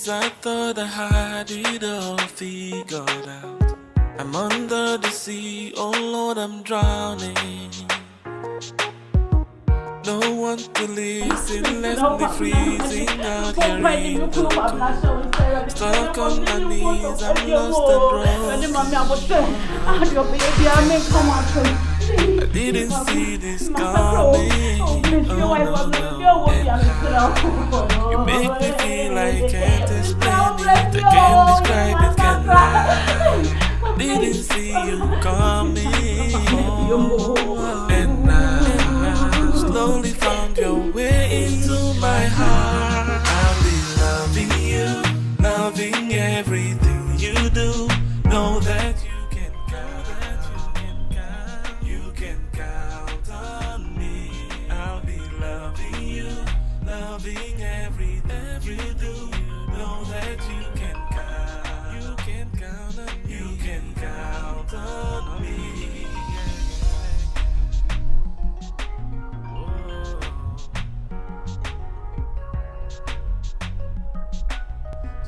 days I thought I had it all figured out. I'm under the sea, oh Lord, I'm drowning. No one to listen, left me freezing out here in the cold. Stuck on my knees, I'm lost and broken. I didn't see this coming. Oh no, no. You make me feel I can't explain it, I can't describe it, can't lie. Didn't see you coming, and I slowly found your way into my heart. I'll be loving you, loving everything you do. Know that you can count, you can count on me. I'll be loving you, loving everything you do. Know that you can count on me. You can count on me.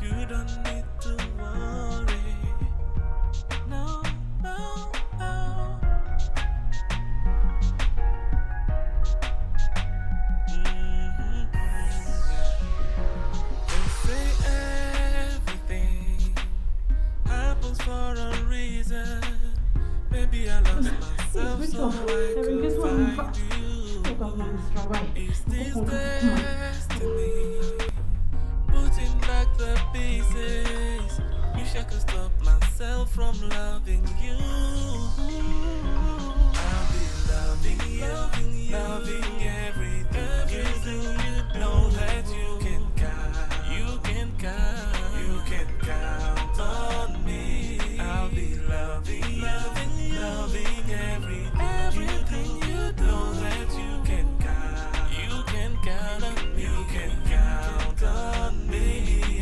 You don't need to worry. No, no, no. They say everything happens for a reason. Maybe I lost myself so I could find you. Is this destiny? Putting back the pieces. Wish I could stop myself from loving you. I'll be loving you, loving everything you do. Know that you can count, you can count on me. I'll be loving you, loving everything you do. Know that you can count on me. You can count on me.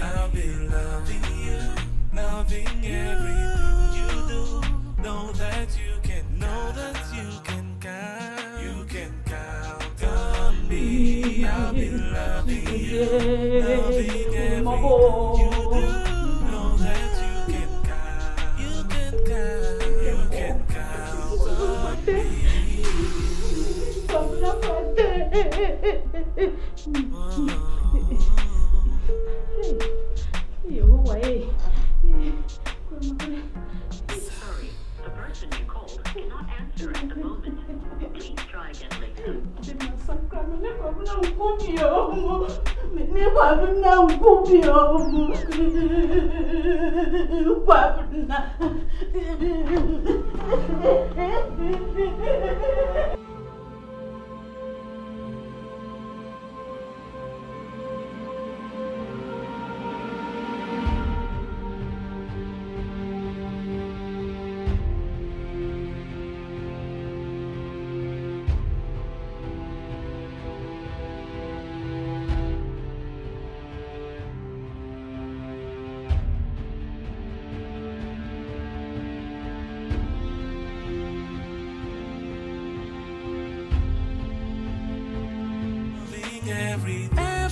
I'll be loving you, loving everything you do. Know that you can count on me. I'll be loving you, loving everything you do. Know that you can count on me. Sorry, the person you called cannot answer at the moment. Please try again later.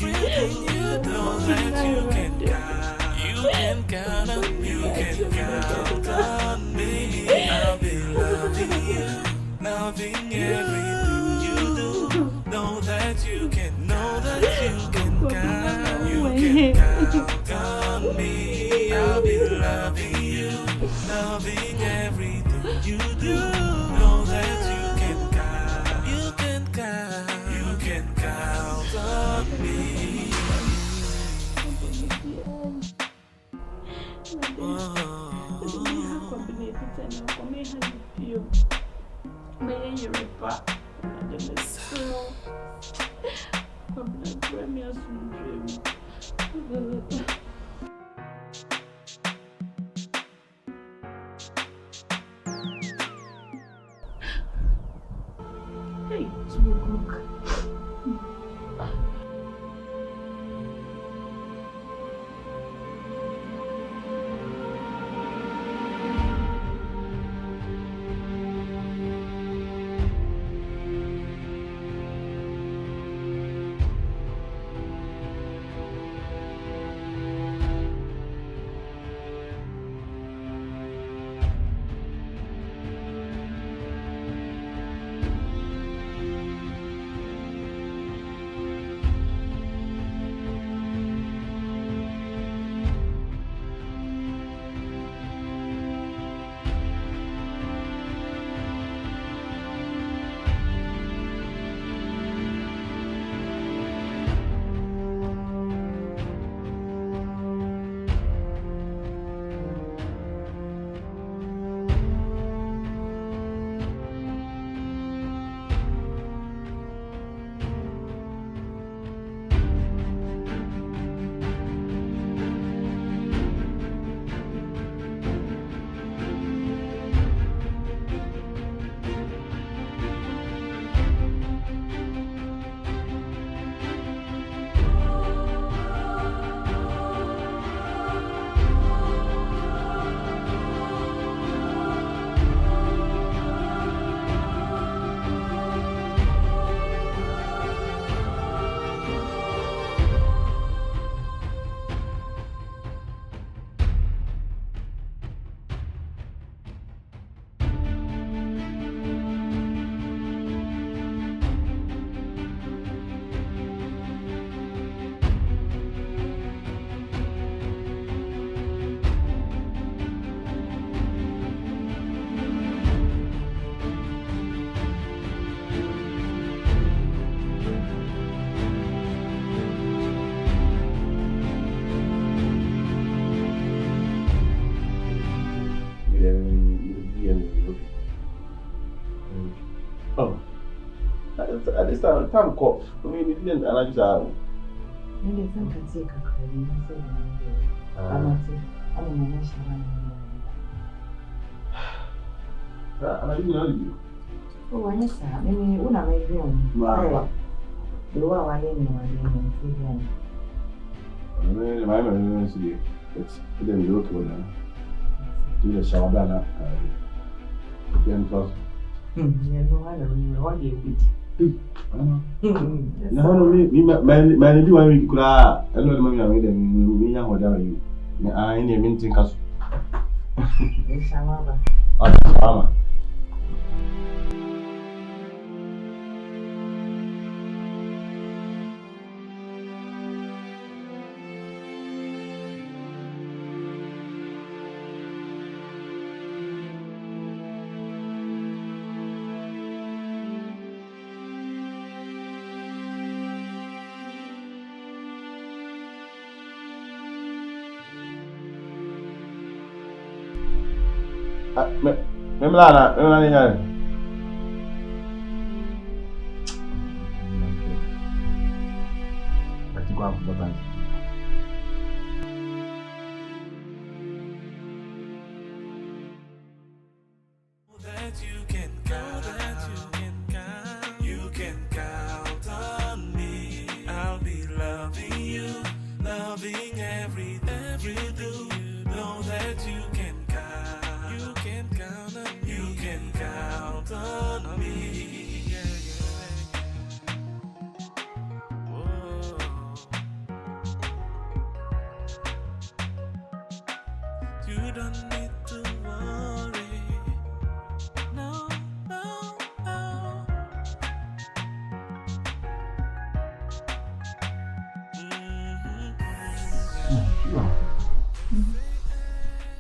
Everything you know that you can count on me. You can count on me. I'll be loving you, loving everything you do. Know that you can count on me. I'll be loving you, loving everything you do. Know that you can count on me. Hey, 2 o'clock. this time call. I mean, it didn't. And I just Maybe some can take a credit. I'm not saying. I'm a man. And I didn't know you. Oh, I guess I mean, when I made room. Wow. The one I didn't know, I mean, my university. It's then look with them. Do the shower banner. Then plus. Yeah, no, I don't know what you did. No, me do I mean, could I know the money I made them, me, whatever you. I ain't even think us. Yes, I'm Mama. Memlana niya. Pati ko ang babae. That you can count on me. I'll be loving you, loving every do. Know that you can count on me. Whoa. You don't need to worry. No.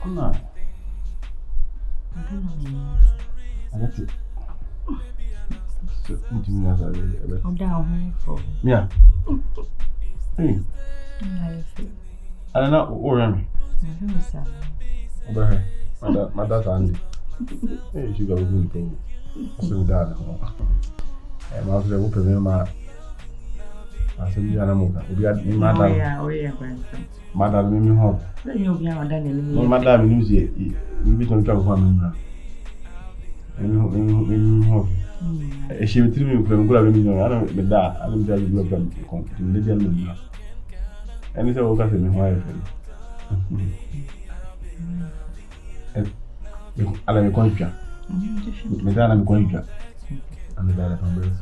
Come on. I got it. So, I'm down for. Yeah. Hey. I don't know where I'm. Over here. My dad's Andy. Hey, she got a good go. So, dad. I'm after the open my. I said, you're not we had my dad. My dad made me home. My dad knew it. You be on trouble for me. She will tell me from good. I don't know that. I don't tell you from and it's all got me wife. I am a contract. Madame, I'm going to. And the dad from birth.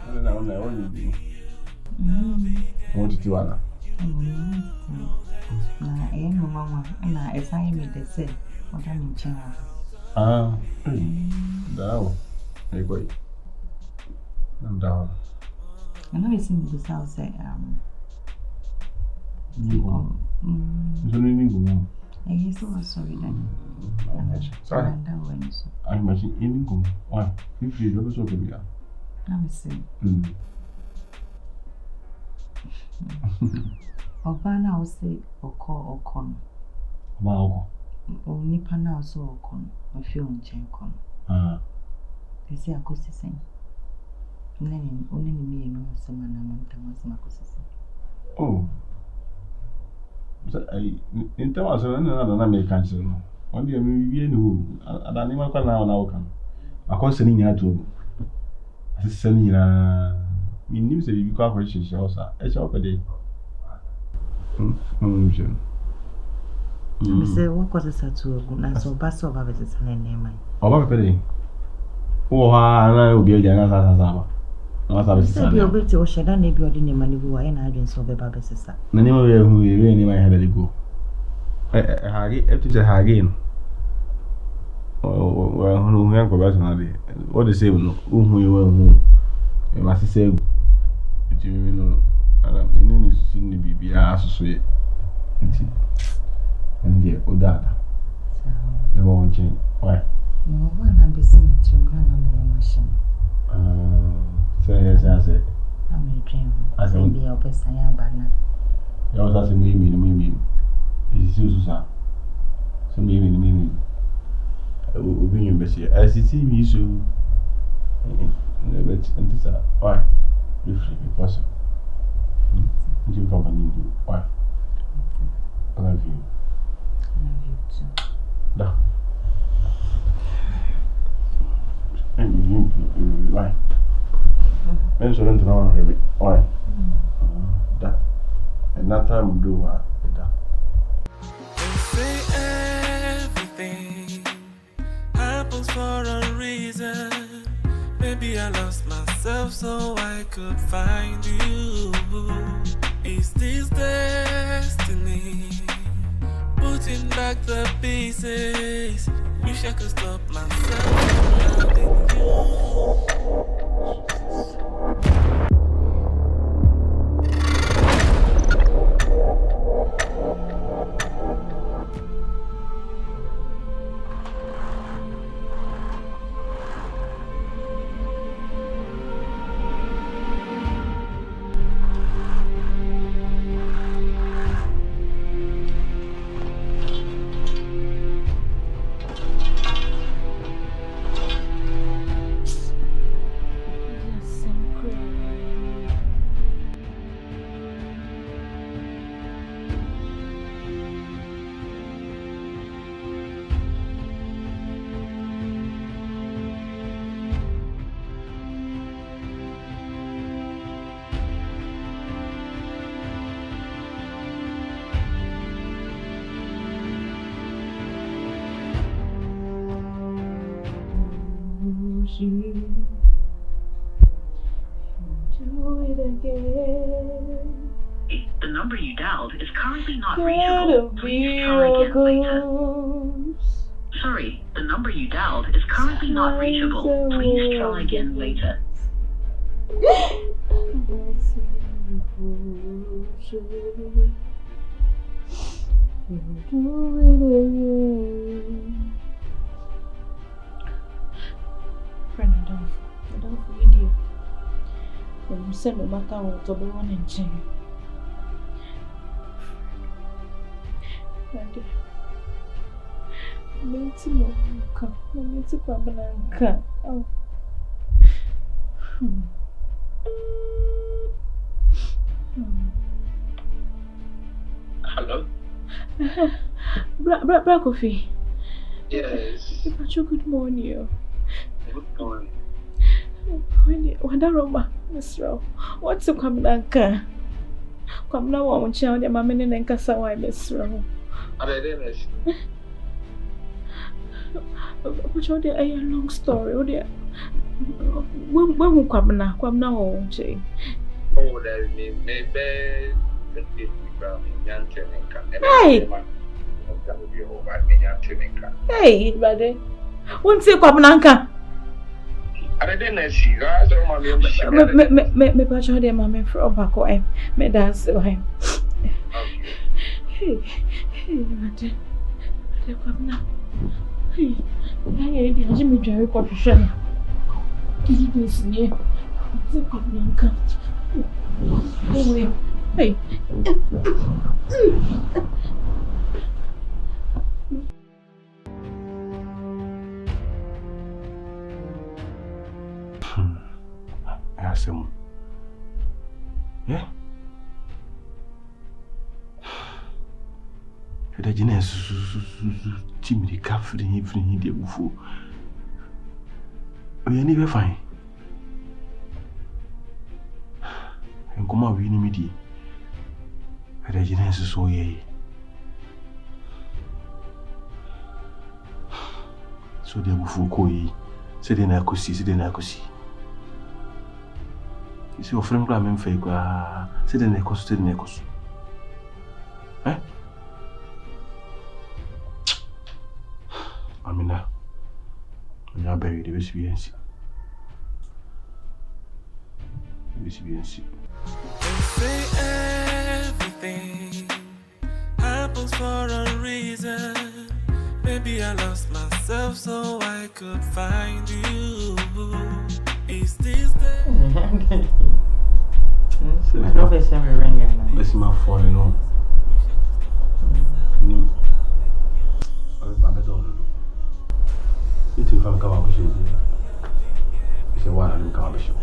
I don't know what you do. I want to do Anna. Mama, and I assigned the same. What I'm in China. Down. Hey, wait. I'm down. I know it's in the south say, You only need one. I guess so sorry then. Sorry. I'm machine in income. Why? 50 years old. I'm saying. Obana will say, or call or con. Wow. Oh, Nipana also or con, or film chencon. They say a cost saying. Only me and some man, oh. In terms of another American, only a million who I don't even know. I can't send you to send you in news that you call for she also. It's up a day. Say, what was it to go? So, pass over with its name. Oh, Pedi. Oh, I will be a general. So, you'll be to Shada, maybe or didn't money who are in agents of the Babes. The name of who you really might have to go. Again. Oh, well, who have personally. What they say, who you will, who you must say, you know, I don't see the BB associate. And dear, oh, that. They won't change. Why? No one I'm listening to my machine. Yes, I said. I'm a dream. I say, be your best. I am banner. You also say, maybe. This is Susan. So, maybe. Obi you be I see me so. And this why? Be free, be possible. You come and do why? I love you. I love you too. Da. And why? Men so don't know why. Da. And that time we do da. They say everything happens for a reason. Maybe I lost myself so I could find you. Is this destiny? Putting back the pieces. Wish I could stop myself from loving you. Do it again. The number you dialed is currently not reachable. Please try again later. Sorry, the number you dialed is currently not reachable. Please try again later. Friend, I don't forget you. When you send me back out to be one and change. Friend, Meti Moka, Meti Pabananka. Oh. Hello? Bra Coffee. Yes. Good morning. Good morning. When I Roma, Miss Rowe, what's the Pabananka? Come now, I want you to mamma and Casawa, Miss Rowe. I didn't. But you're a long story, oh dear. When will come now, Jay? Oh, that means maybe the young Hey, buddy. Won't say Pabananka. I didn't see guys or Me patch your dear mammy for a back or me dance to him. Hey, buddy. Come now. Hey, Jimmy Jerry Corporation. This near the Pabananka. Hey. I asked him, yeah? The Gynel Timmy Caffrey, evening, the Buffo. We are never fine. And come out, we need me. The Gynel is so ye. So the Buffo koi, said in I could see, You see, your friend Graham fake, said in a cost in Necos. Eh? Amina, when you are buried, the BCBNC. They say everything happens for a reason. Maybe I lost myself so I could find you. Is this the I don't face every ring now. Let's my phone, no. It's if I'm coming to you. It's a one and come to you.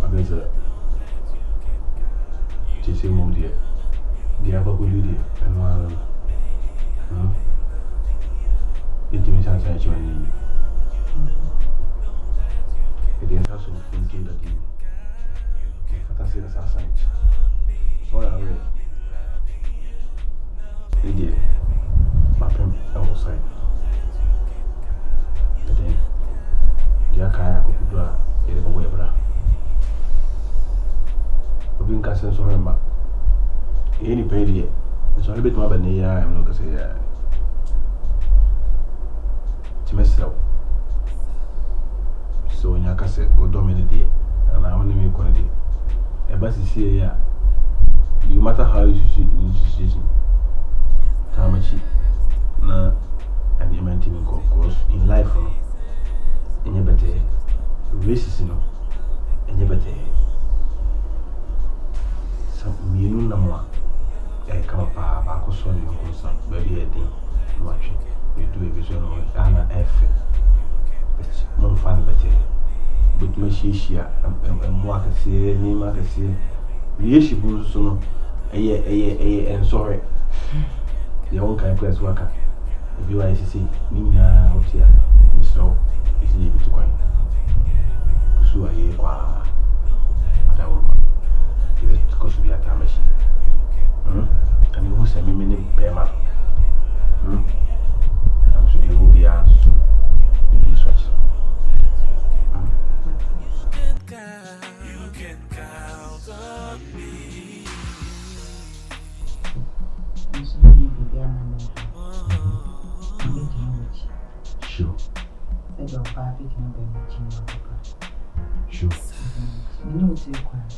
I guess to say more dear. The other good lady and one. It means I said you and it is also thinking that you fantasy as a sight. So I read. Lady, my friend outside. But then, the Akaya could do a way, brother. We've been casting so hard. Any penny, it's only a bit more than a year. I'm not going to say, to mess up. So, in your cassette, go dominate it, and I only make quality. A bus is here, you matter how you see Tamachi, na, and you meant him because in life, in your better racism, in your better. Some mean no more. I come up back or so you go some baby a thing. Watch it. We do a vision of Anna F. It's more fun, better. But my shishia and walk a see, name I see. She goes so and sorry. The old kind of place worker. If you are see, Nina out here, so it's able to coin. So I hear qua. Because we are damaged. And you will send me many payment. I'm sure you will be asked to be switched. You can count on me. Sure. Sure. You know what's required.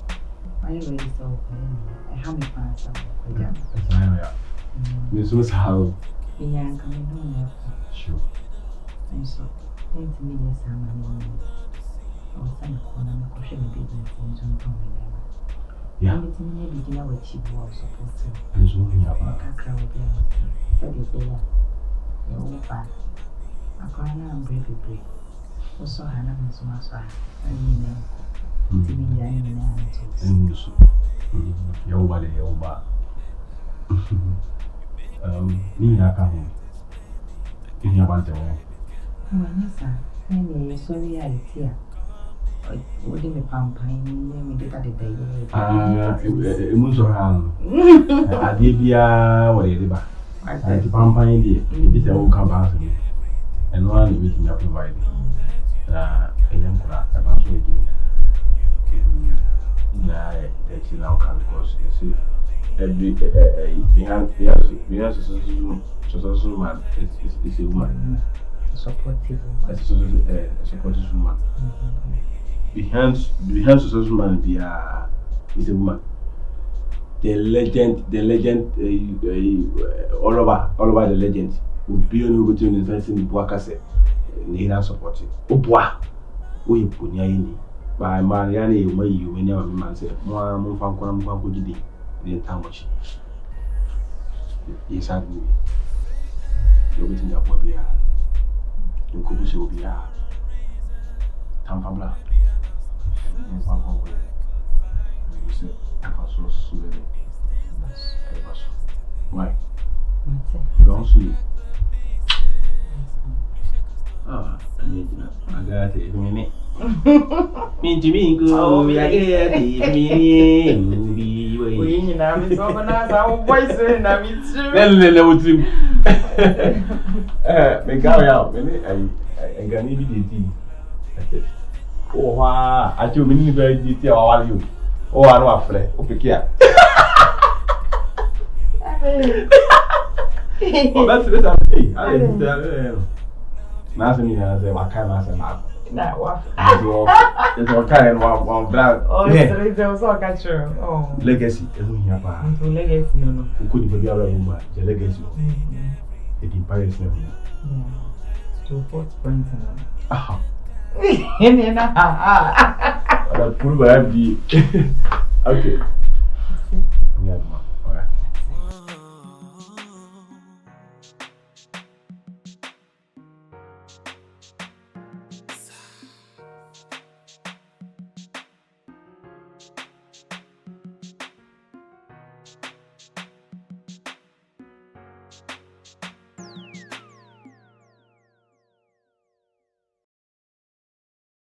I already saw I have me pass up. This was how. Yeah, coming home. Sure. And so, thanks to me, yes, I'm I was saying, I'm questioning business and something. Yeah, it's maybe dinner with cheap war supporting. And so, we have a crowd of them. Said it there. You're back. I can't am brave. Also, Hannah and so much. I mean, Yobody, Yoba. Nina come in your band. Sir, I'm sorry, I hear. Wouldn't be pumping, we get at the day. Musohan. Adibia, what is it? I did pumping, it is a old come and one everything you provide. A young crack about making. That's now come because you see every behind social man is a woman. Supportive woman. Behind social man is a woman. The legend all over the legend will be only between investing in Boakase. Need support it. Oh boy, we put any. By Mariani, you may you when your man said, Mamma Fanquam could be the Tamoshi. Yes, I do. You're waiting up what we are. You could be so be a Tampa Black. And one way. You said, I was so sweet. Why? Don't see. Ah, I got it. Mean to me, go. I get it. We now is organized our voices and I'm too. Make out, I can even eat. Oh, wow, I do mean very detail. How are you? Oh, I know a friend. Okay, here. Oh, that's it. I didn't tell nothing. I say, what kind of a that was it's all kind of one black. Oh, there was all catcher. Oh, legacy. Legacy, no. Who could be a woman? The legacy. It in Paris, no. Yeah. To 4 points. Ah. I put my FD. Okay.